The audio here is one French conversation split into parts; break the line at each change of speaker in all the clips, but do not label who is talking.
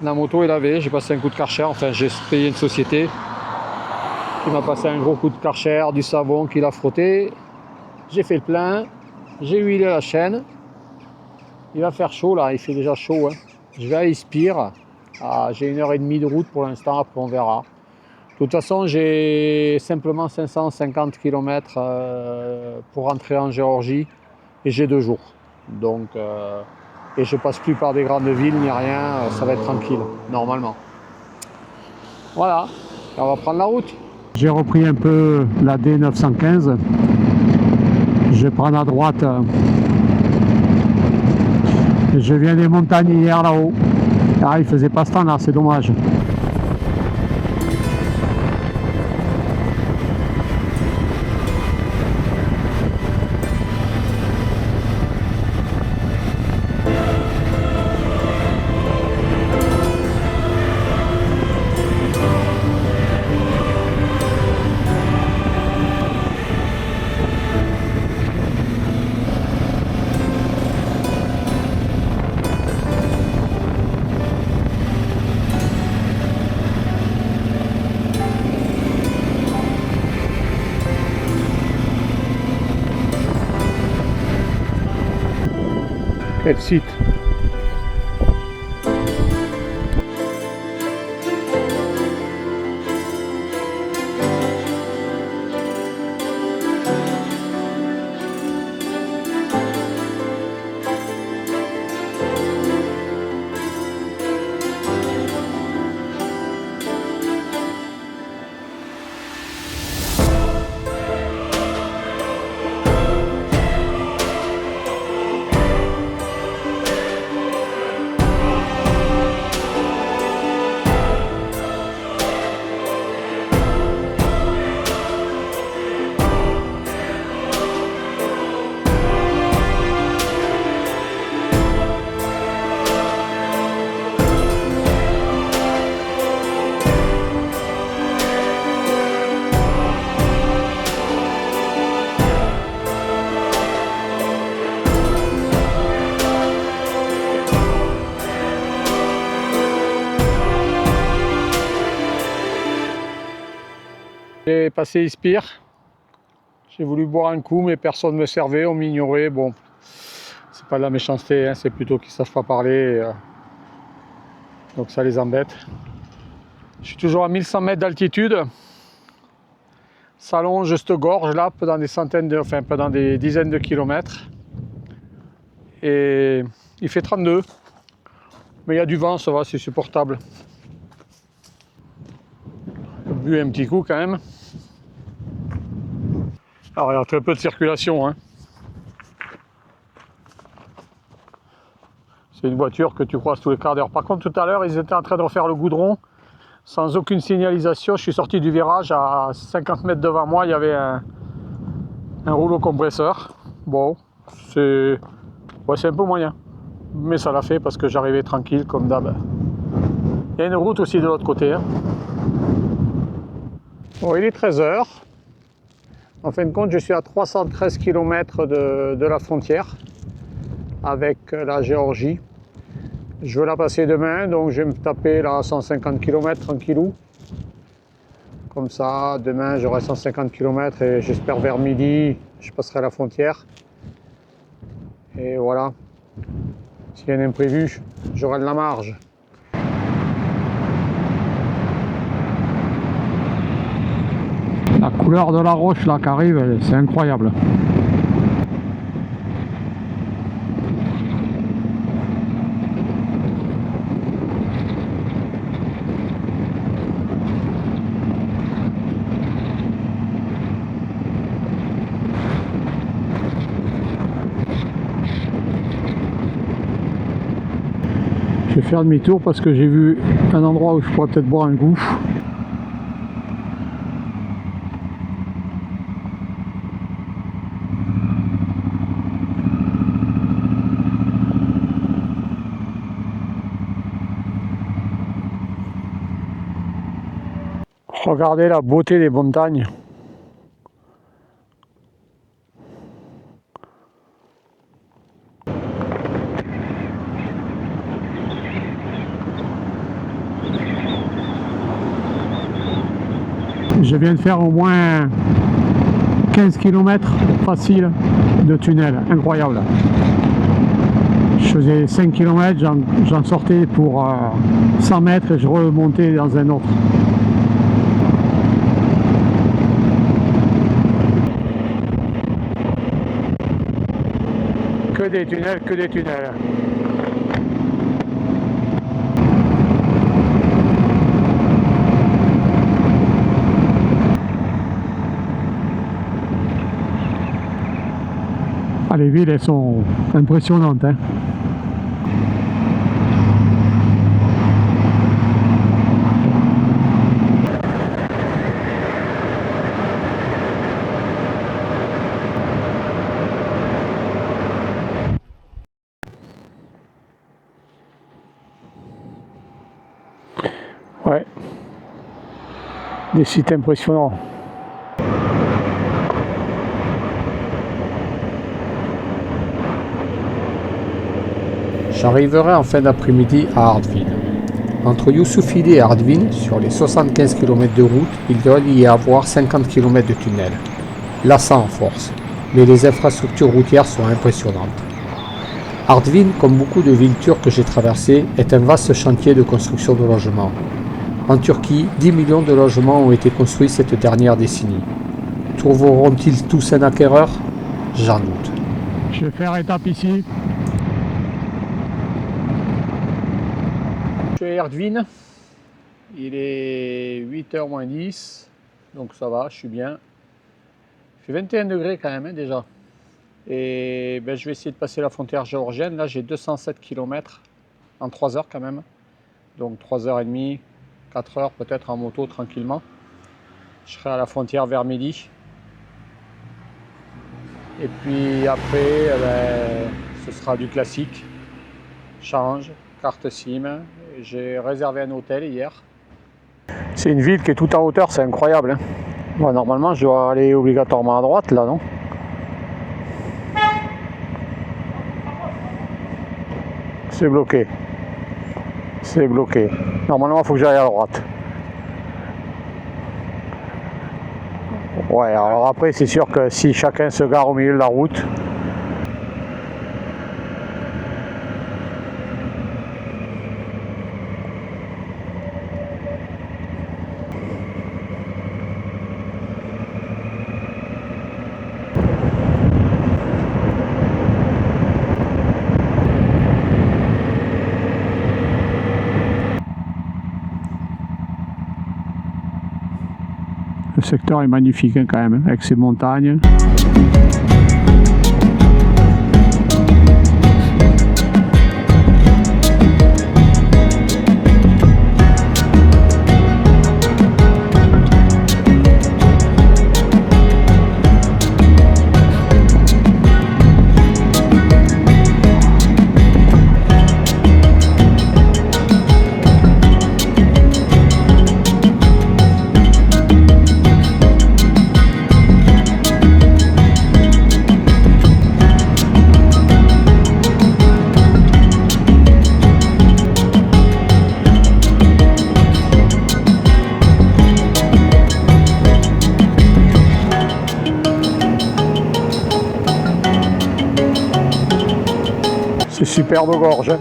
la moto est lavée, j'ai passé un coup de Karcher, enfin j'ai payé une société qui m'a passé un gros coup de Karcher, du savon qu'il a frotté. J'ai fait le plein, j'ai huilé la chaîne. Il va faire chaud là, il fait déjà chaud. Hein. Je vais à Ispire. J'ai 1h30 de route pour l'instant, après on verra. De toute façon, j'ai simplement 550 km pour rentrer en Géorgie et j'ai 2 jours. Donc, et je passe plus par des grandes villes ni rien, ça va être tranquille, normalement. Voilà, on va prendre la route. J'ai repris un peu la D915. Je vais prendre à droite. Je viens des montagnes hier là-haut. Ah, il faisait pas ce temps là, c'est dommage. Quel site! J'ai passé Ispire, j'ai voulu boire un coup mais personne ne me servait, on m'ignorait. Bon, c'est pas de la méchanceté, hein, c'est plutôt qu'ils savent pas parler, donc ça les embête. Je suis toujours à 1100 mètres d'altitude, ça longe cette gorge là, pendant des centaines de, enfin pendant des dizaines de kilomètres, et il fait 32, mais il y a du vent, ça va, c'est supportable. J'ai bu un petit coup quand même. Alors il y a très peu de circulation, hein. C'est une voiture que tu croises tous les quarts d'heure. Par contre, tout à l'heure, ils étaient en train de refaire le goudron sans aucune signalisation. Je suis sorti du virage, à 50 mètres devant moi, il y avait un rouleau compresseur. Bon, c'est un peu moyen. Mais ça l'a fait parce que j'arrivais tranquille, comme d'hab. Il y a une route aussi de l'autre côté. Hein. Bon, il est 13h. En fin de compte, je suis à 313 km de la frontière avec la Géorgie. Je veux la passer demain, donc je vais me taper là 150 km tranquillou. Comme ça, demain j'aurai 150 km et j'espère vers midi, je passerai la frontière. Et voilà. S'il y a un imprévu, j'aurai de la marge. La couleur de la roche là qui arrive, c'est incroyable. Je vais faire demi-tour parce que j'ai vu un endroit où je pourrais peut-être boire un coup. Regardez la beauté des montagnes. Je viens de faire au moins 15 km facile de tunnel, incroyable. Je faisais 5 km, j'en sortais pour 100 mètres et je remontais dans un autre. Que des tunnels, que des tunnels. Ah, les villes, elles sont impressionnantes, hein. Ouais, des sites impressionnants. J'arriverai en fin d'après-midi à Artvin. Entre Yusufili et Artvin, sur les 75 km de route, il doit y avoir 50 km de tunnel. Lassant en force, mais les infrastructures routières sont impressionnantes. Artvin, comme beaucoup de villes turques que j'ai traversées, est un vaste chantier de construction de logements. En Turquie, 10 millions de logements ont été construits cette dernière décennie. Trouveront-ils tous un acquéreur? J'en doute. Je vais faire étape ici. Je suis à Artvin, il est 8h moins 10, donc ça va, je suis bien. Il fait 21 degrés quand même, hein, déjà. Et ben, je vais essayer de passer la frontière géorgienne. Là, j'ai 207 km en 3 heures quand même. Donc 3h30, 4 heures peut-être en moto tranquillement. Je serai à la frontière vers midi. Et puis après, ce sera du classique. Change, carte SIM. J'ai réservé un hôtel hier. C'est une ville qui est tout en hauteur, c'est incroyable, hein. Bon, normalement, je dois aller obligatoirement à droite, là, non? C'est bloqué. C'est bloqué. Normalement, il faut que j'aille à droite. Ouais, alors après, c'est sûr que si chacun se gare au milieu de la route, le secteur est magnifique, hein, quand même, avec ses montagnes. C'est superbe gorge.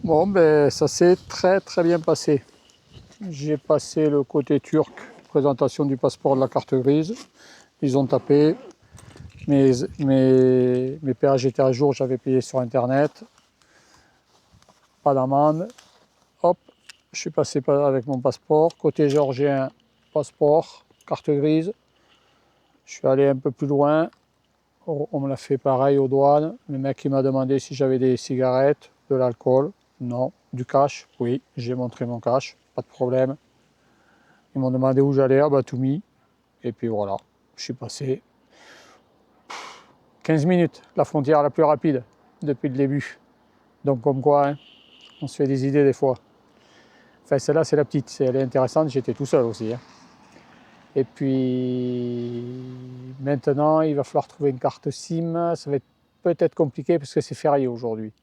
Bon, ben ça s'est très bien passé. J'ai passé le côté turc, présentation du passeport de la carte grise. Ils ont tapé. Mes péages étaient à jour, j'avais payé sur internet. Pas d'amende. Hop, je suis passé avec mon passeport. Côté géorgien, passeport, carte grise. Je suis allé un peu plus loin. On me l'a fait pareil aux douanes. Le mec il m'a demandé si j'avais des cigarettes, de l'alcool. Non. Du cash? Oui, j'ai montré mon cash, pas de problème. Ils m'ont demandé où j'allais à Batumi. Et puis voilà, je suis passé 15 minutes, la frontière la plus rapide depuis le début. Donc comme quoi, hein, on se fait des idées des fois. Enfin celle-là c'est la petite, elle est intéressante, j'étais tout seul aussi. Hein. Et puis maintenant il va falloir trouver une carte SIM, ça va être peut-être compliqué parce que c'est férié aujourd'hui.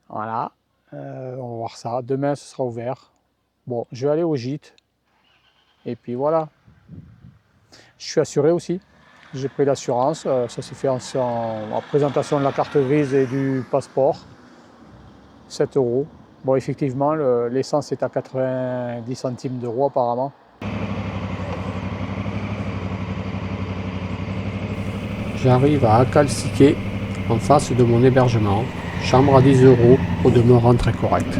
Voilà, on va voir ça, demain ce sera ouvert. Bon, je vais aller au gîte. Et puis voilà. Je suis assuré aussi. J'ai pris l'assurance. Ça s'est fait en présentation de la carte grise et du passeport. 7 €. Bon, effectivement, l'essence est à 90 centimes d'euros apparemment. J'arrive à Akalsike, en face de mon hébergement. Chambre à 10 € au demeurant très correct.